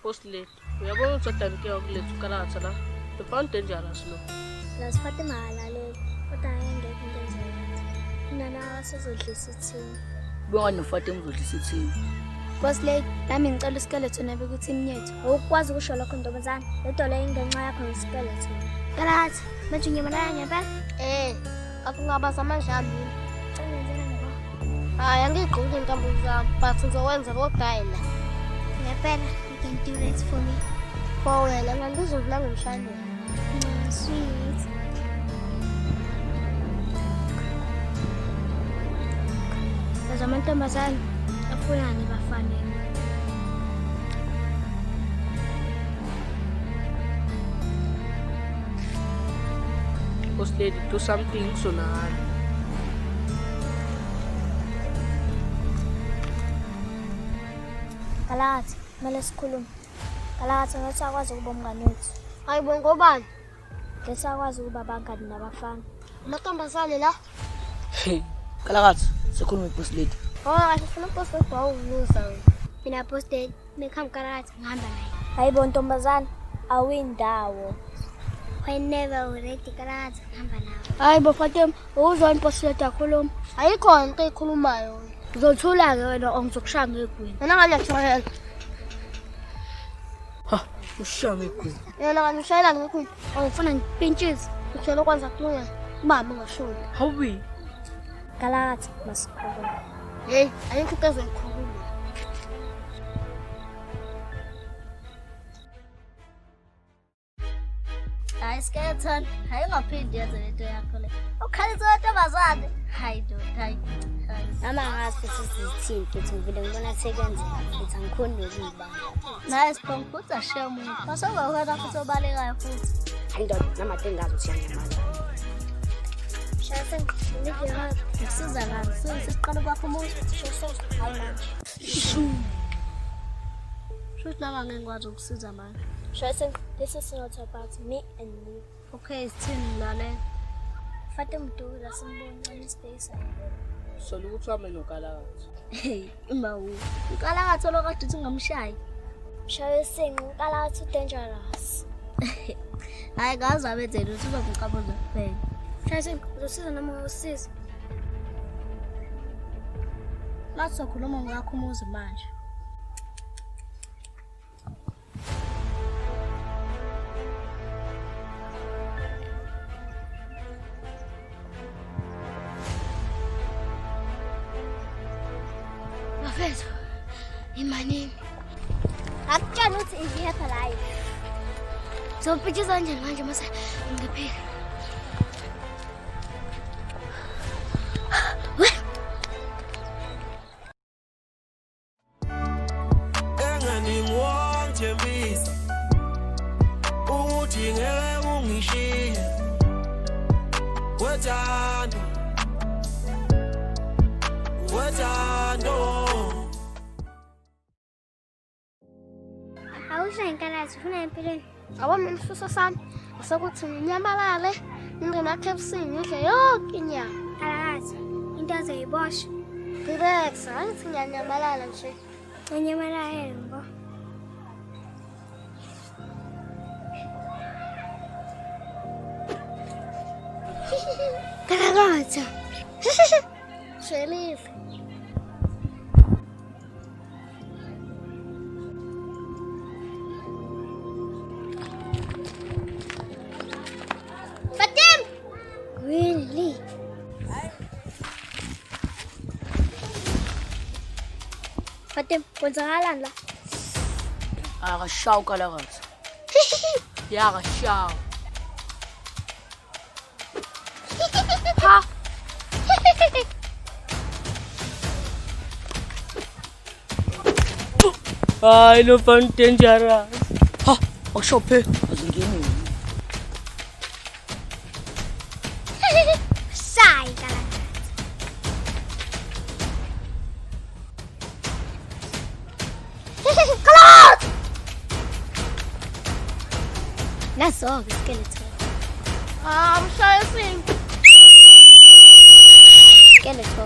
post late. Uyabona ukuthi odanike wakuletha ukalatha la. The found dangerous no. Lasiphathe mahalale kodwa ayengeke into enzeyo. Nana asezodlisa ithini. Bonga noFate ngizodlisa ithini. Boss lady, nami ngicela iskeleton ebe ku-team yethu. Awukwazi ukusho lokho ntombazana. Le dola ingenxa yakho ngesikeleton. Kalathi, manje ngiyemalaya ngempela? Akungaba samandlami. Ngenzela ngabo. Hayi angigqoki intambo zami, but ngizowenza kodayila. Ngempela, you can do that for me. For wena ngangizodlula ngomshayeli. Sweet. Baza amantombazane afunani bafanele. Post late do something so na. Kalathi, kumele sikhulume. Kalathi ngathi akwazi ukuba umngane wethu. Hayi ngobani? Ngesakwazi ukuba abangani nabafana. Amantombazane la. Hey, Kalakathi, sikhulume boss lady. Kahle sifuna post ukuwuza. Mina posted mekhamba Kalathi ngihamba naye. Hayibo ntombazana, awindawo. Whenever we're ready Kalathi ngihamba nawe. Hayibo Fatima, uzwa impost yakhuluma. Ayikho into ekhulumayo. Uzothula ke wena ongizokushaya ngegwini. Mina ngiyashayela. Ha, ushame igwini. Yena ngishayela ngekho. Awufuna ngipintshise. Uthela kwanza kuya. Mama ngashona. Hawi. Kalathi masikhulume. Hey, ayikho into ezoyikhuluma. Hayi skeleton, hayi ungaphindi yenze lento yakho le. Ukhalisa ntombazane. Hayi hayi. Nama ngazi futhi sizithini futhi ngivile ngibona sekenzeka futhi angikhoni nokuyibamba. Naye siphongphutha shemu. Masokwazi futhi obalekayo futhi. Hayi ndoda, namatengazi usiyanyamala. Shayise ngidla ngisiza ngani? Siqala kwakho umuntu. Hayi manje. Shothi laba ngeke ngikwazi ukusiza manje. Shayise, this is not about me and you. Okay, sithini lana? Fatima Mdula simbona ispace. So ukuthi wame nokalakathi. Hey, imbawu. Ukalakathi lo kade singamshayi. Shaye sinqi ukalakathi dangerous. Hayi ngazi abenzeni ukuthi uzokukhaboza kuphela. Shaye uzosiza noma usiza. Lathi sokhuluma ngakho umuzi manje. Mafethu, imani. Akutshela ukuthi izihepha live. Zopithiza kanjani manje mase ngiphika. Engani ngwonjembisa. Ukuthi ngeke ungishiye. Wethando. Awushayi Kalathi ufuna empilweni. Awami mfuso sami. Asokuthi nginyamalale. Ngingena KFC ngidle yonke inyama. Kalathi into azoyibosha. Relax, angithi ngiyanyamalala nje. Ngiyamalala mbo. Kalathi. Shelif. Fatim! Really? Fatim, kwenzakalani la? Akashaw Kalakathi. Yakashaw. Ha! Hayi lo fan dangerous. Ha, awushophe azingeni. Sai Kalathi. Kalathi! Naso-ke skeleton. Mshaya sing. Skeleton.